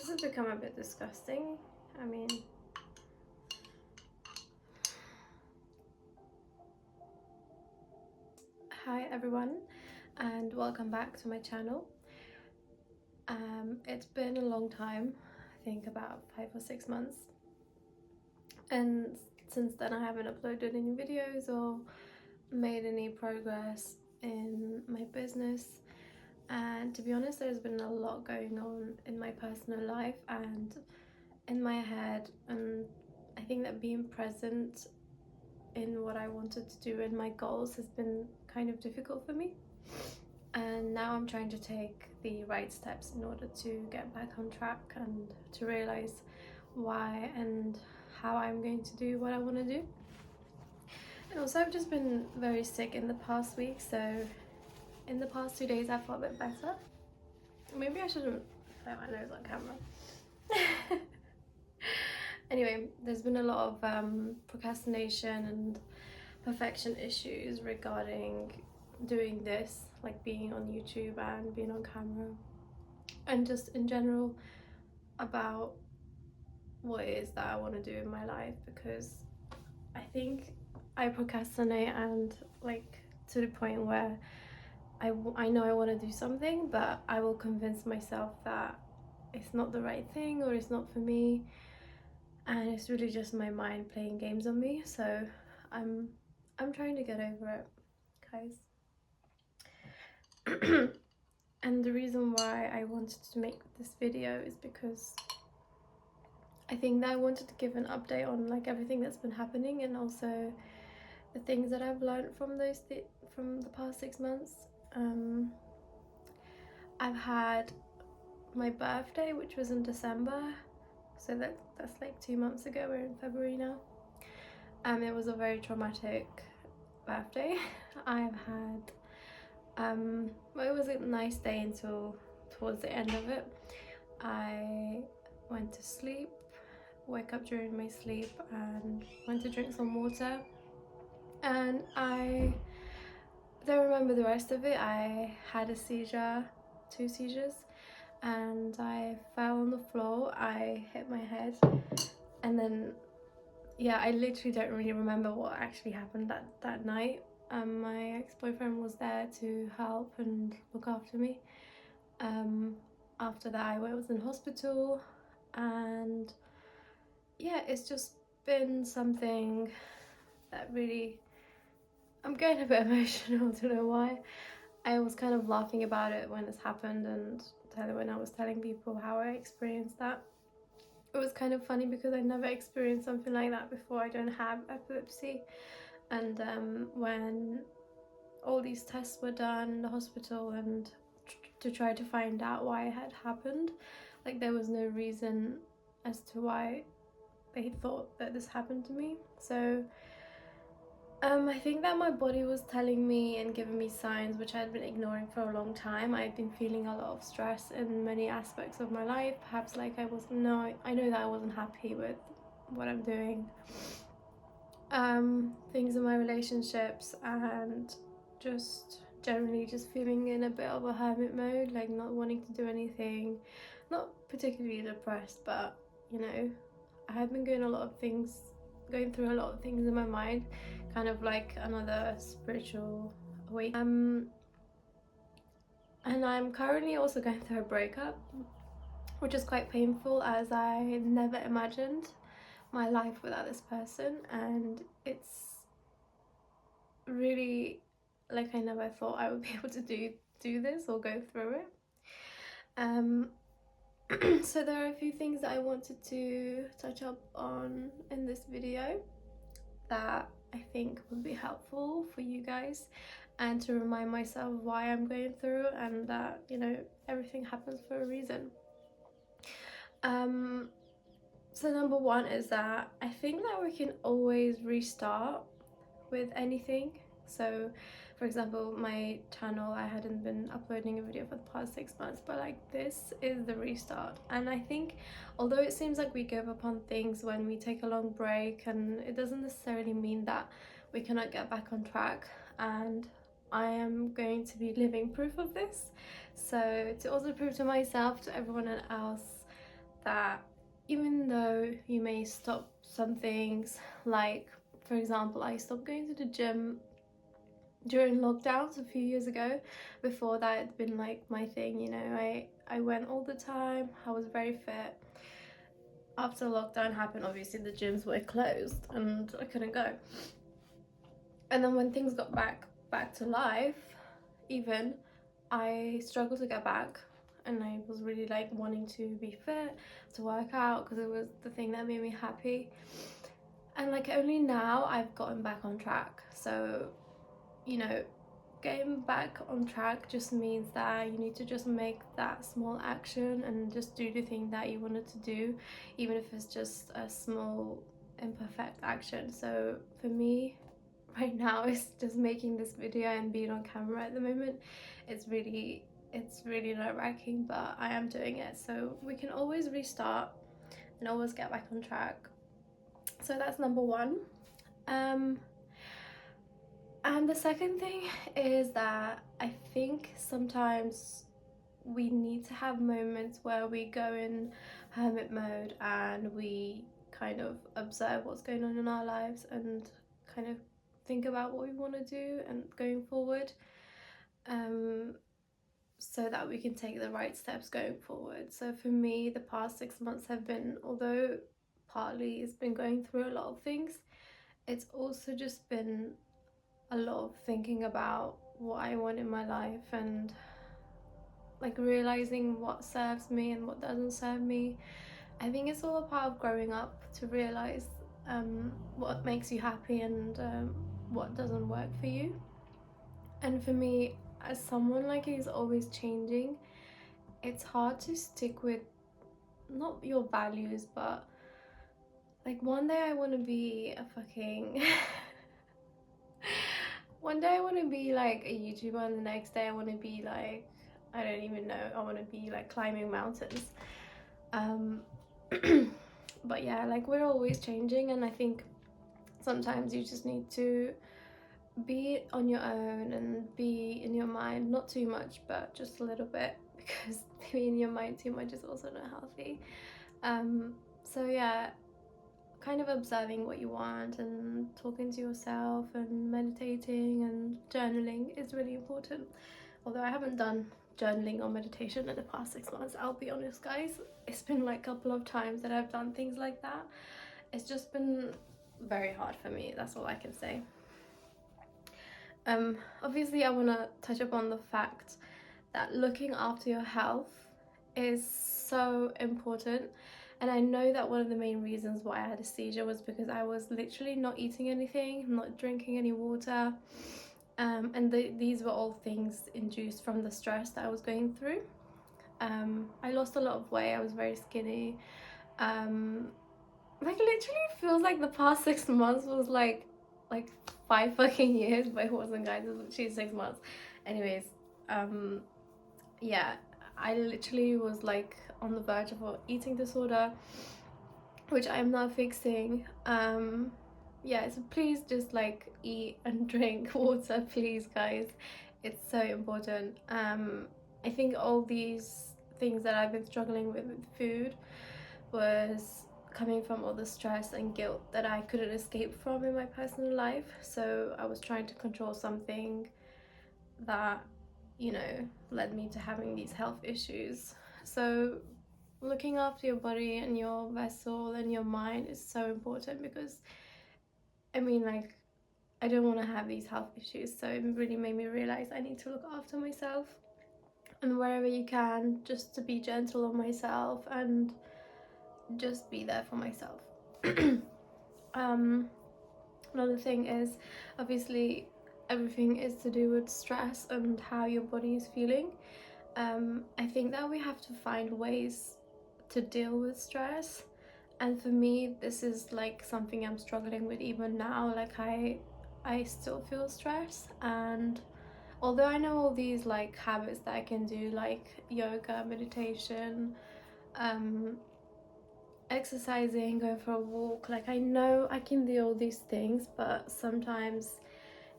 This has become a bit disgusting. I mean, hi everyone and welcome back to my channel. It's been a long time, I think about 5 or 6 months, and since then I haven't uploaded any videos or made any progress in my business. And to be honest, there's been a lot going on in my personal life and in my head, and I think that being present in what I wanted to do and my goals has been kind of difficult for me. And now I'm trying to take the right steps in order to get back on track and to realize why and how I'm going to do what I want to do. And also, I've just been very sick in the past week, so in the past 2 days I felt a bit better. Maybe I shouldn't blow my nose on camera. Anyway, there's been a lot of procrastination and perfection issues regarding doing this, like being on YouTube and being on camera, and just in general about what it is that I want to do in my life, because I think I procrastinate and like to the point where I know I want to do something, but I will convince myself that it's not the right thing or it's not for me, and it's really just my mind playing games on me. So I'm trying to get over it, guys. And the reason why I wanted to make this video is because I think that I wanted to give an update on like everything that's been happening, and also the things that I've learned from from the past 6 months. I've had my birthday, which was in December, so that's like 2 months ago. We're in February now. It was a very traumatic birthday. I've had well, it was a nice day until towards the end of it. I went to sleep, woke up during my sleep and went to drink some water, and I don't remember the rest of it. I had a seizure, 2 seizures, and I fell on the floor. I hit my head, and then yeah, I literally don't really remember what actually happened that night. My ex-boyfriend was there to help and look after me. After that I was in hospital, and yeah, it's just been something that really, I'm getting a bit emotional, I don't know why. I was kind of laughing about it when this happened, and when I was telling people how I experienced that. It was kind of funny because I never experienced something like that before. I don't have epilepsy, and when all these tests were done in the hospital and to try to find out why it had happened, like there was no reason as to why they thought that this happened to me. So I think that my body was telling me and giving me signs which I had been ignoring for a long time. I had been feeling a lot of stress in many aspects of my life. Perhaps like I know that I wasn't happy with what I'm doing. Things in my relationships, and just generally just feeling in a bit of a hermit mode, like not wanting to do anything, not particularly depressed, but you know, I have been going through a lot of things in my mind, kind of like another spiritual awakening. And I'm currently also going through a breakup, which is quite painful, as I never imagined my life without this person, and it's really like I never thought I would be able to do this or go through it. So there are a few things that I wanted to touch up on in this video that I think would be helpful for you guys, and to remind myself why I'm going through, and that, you know, everything happens for a reason. So number one is that I think that we can always restart with anything. So for example, my channel, I hadn't been uploading a video for the past 6 months, but like this is the restart. And I think although it seems like we give up on things when we take a long break, and it doesn't necessarily mean that we cannot get back on track, and I am going to be living proof of this. So to also prove to myself, to everyone else, that even though you may stop some things, like for example, I stopped going to the gym during lockdowns a few years ago. Before that, it'd been like my thing, you know. I went all the time, I was very fit. After lockdown happened, obviously the gyms were closed and I couldn't go. And then when things got back to life, even, I struggled to get back, and I was really like wanting to be fit, to work out, because it was the thing that made me happy. And like only now I've gotten back on track. So, you know, getting back on track just means that you need to just make that small action and just do the thing that you wanted to do, even if it's just a small imperfect action. So for me right now, it's just making this video and being on camera at the moment. It's really nerve-wracking, but I am doing it, so we can always restart and always get back on track. So that's number one. And the second thing is that I think sometimes we need to have moments where we go in hermit mode and we kind of observe what's going on in our lives and kind of think about what we want to do and going forward, so that we can take the right steps going forward. So for me, the past 6 months have been, although partly it's been going through a lot of things, it's also just been a lot of thinking about what I want in my life and like realizing what serves me and what doesn't serve me. I think it's all a part of growing up to realize what makes you happy and what doesn't work for you. And for me, as someone like who's always changing, it's hard to stick with not your values, but like one day I want to be a fucking one day I want to be like a YouTuber, and the next day I want to be like, I don't even know, I want to be like climbing mountains. But yeah, like we're always changing, and I think sometimes you just need to be on your own and be in your mind, not too much but just a little bit, because being in your mind too much is also not healthy. So yeah, kind of observing what you want and talking to yourself and meditating and journaling is really important. Although I haven't done journaling or meditation in the past 6 months, I'll be honest guys, it's been like a couple of times that I've done things like that. It's just been very hard for me, that's all I can say. Obviously I want to touch upon the fact that looking after your health is so important. And I know that one of the main reasons why I had a seizure was because I was literally not eating anything, not drinking any water. And these were all things induced from the stress that I was going through. I lost a lot of weight, I was very skinny. Like literally feels like the past 6 months was like 5 fucking years, but it wasn't guys, it was literally 6 months. Anyways, yeah, I literally was like on the verge of an eating disorder, which I'm now fixing. Yeah, so please just like eat and drink water, please guys, it's so important. I think all these things that I've been struggling with food was coming from all the stress and guilt that I couldn't escape from in my personal life. So I was trying to control something that, you know, led me to having these health issues. So looking after your body and your vessel and your mind is so important, because I mean, like, I don't want to have these health issues, so it really made me realize I need to look after myself, and wherever you can, just to be gentle on myself and just be there for myself. Another thing is, obviously everything is to do with stress and how your body is feeling. I think that we have to find ways to deal with stress, and for me this is like something I'm struggling with even now. Like I still feel stress, and although I know all these like habits that I can do, like yoga, meditation, exercising, going for a walk, like I know I can do all these things, but sometimes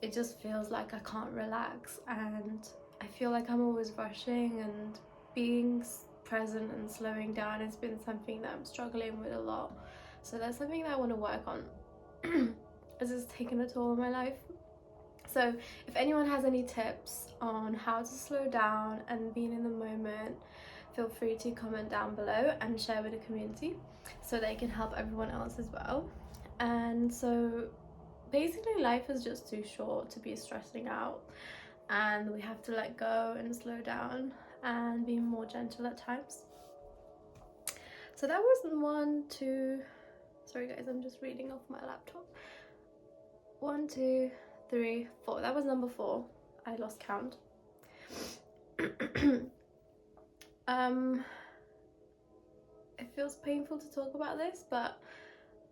it just feels like I can't relax, and I feel like I'm always rushing and being present and slowing down has been something that I'm struggling with a lot. So that's something that I want to work on. As it's taken a toll on my life. So if anyone has any tips on how to slow down and being in the moment, feel free to comment down below and share with the community so they can help everyone else as well. And so basically life is just too short to be stressing out, and we have to let go and slow down and be more gentle at times. So that was 1, 2, sorry guys, I'm just reading off my laptop. 1, 2, 3, 4. That was number 4. I lost count. It feels painful to talk about this,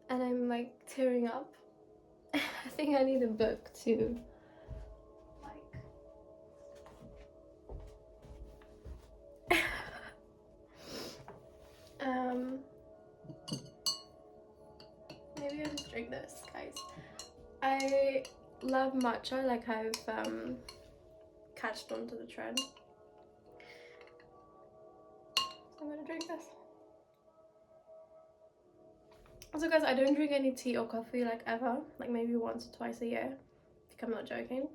and I'm like tearing up. I think I need a book to maybe I'll just drink this, guys. I love matcha, like I've catched onto the trend. So I'm gonna drink this. Also guys, I don't drink any tea or coffee like ever, like maybe once or twice a year. I think I'm not joking.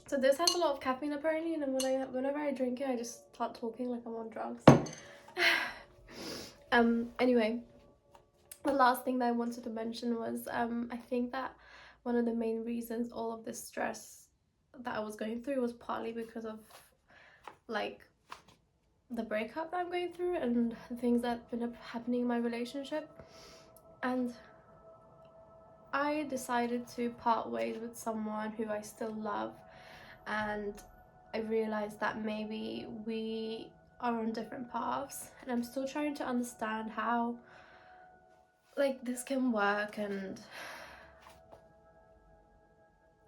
So this has a lot of caffeine apparently, and then whenever I drink it I just start talking like I'm on drugs. Anyway, the last thing that I wanted to mention was I think that one of the main reasons all of this stress that I was going through was partly because of like the breakup that I'm going through and the things that have been happening in my relationship. And I decided to part ways with someone who I still love, and I realized that maybe we are on different paths, and I'm still trying to understand how like this can work. And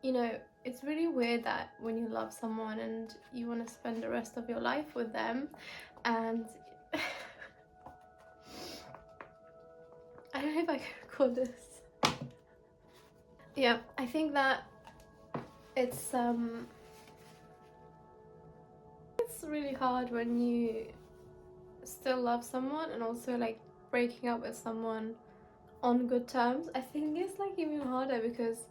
you know, it's really weird that when you love someone and you want to spend the rest of your life with them, and I don't know if I can record this. Yeah, I think that it's really hard when you still love someone and also like breaking up with someone on good terms. I think it's like even harder because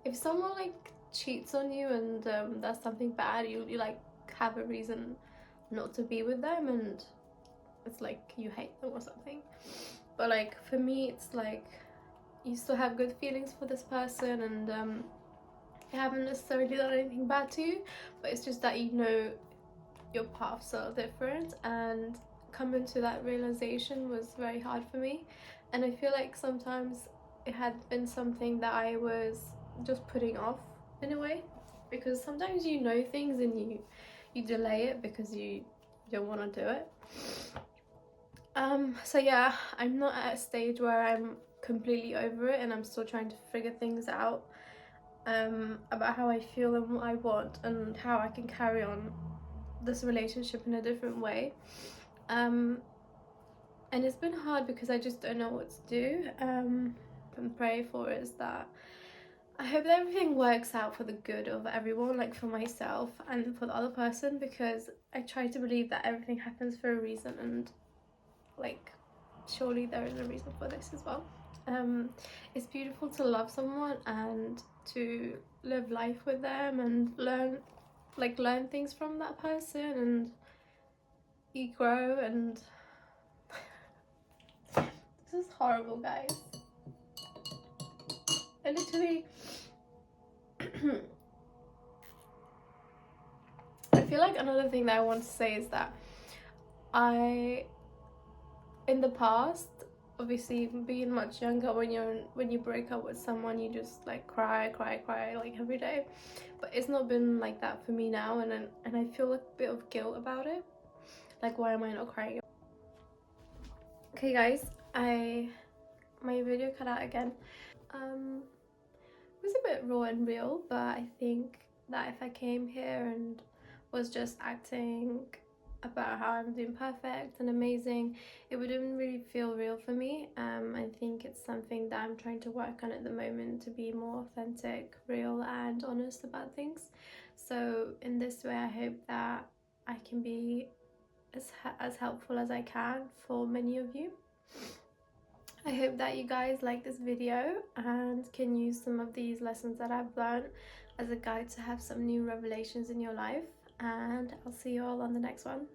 if someone like cheats on you and does something bad, you like have a reason not to be with them, and it's like you hate them or something. But like for me, it's like you still have good feelings for this person, and they haven't necessarily done anything bad to you, but it's just that you know your paths are different, and coming to that realization was very hard for me. And I feel like sometimes it had been something that I was just putting off in a way, because sometimes you know things and you delay it because you don't want to do it. So yeah, I'm not at a stage where I'm completely over it, and I'm still trying to figure things out about how I feel and what I want and how I can carry on this relationship in a different way. And it's been hard because I just don't know what to do. And pray for is that I hope that everything works out for the good of everyone, like for myself and for the other person, because I try to believe that everything happens for a reason, and like surely there is a reason for this as well. It's beautiful to love someone and to live life with them and learn things from that person, and you grow. And this is horrible, guys. I literally I feel like another thing that I want to say is that in the past, obviously being much younger, when you break up with someone, you just like cry like every day. But it's not been like that for me now, and I feel a bit of guilt about it. Like, why am I not crying? Okay guys, my video cut out again. It was a bit raw and real, but I think that if I came here and was just acting about how I'm doing perfect and amazing, it wouldn't really feel real for me. I think it's something that I'm trying to work on at the moment, to be more authentic, real and honest about things. So in this way, I hope that I can be as helpful as I can for many of you. I hope that you guys like this video and can use some of these lessons that I've learned as a guide to have some new revelations in your life, and I'll see you all on the next one.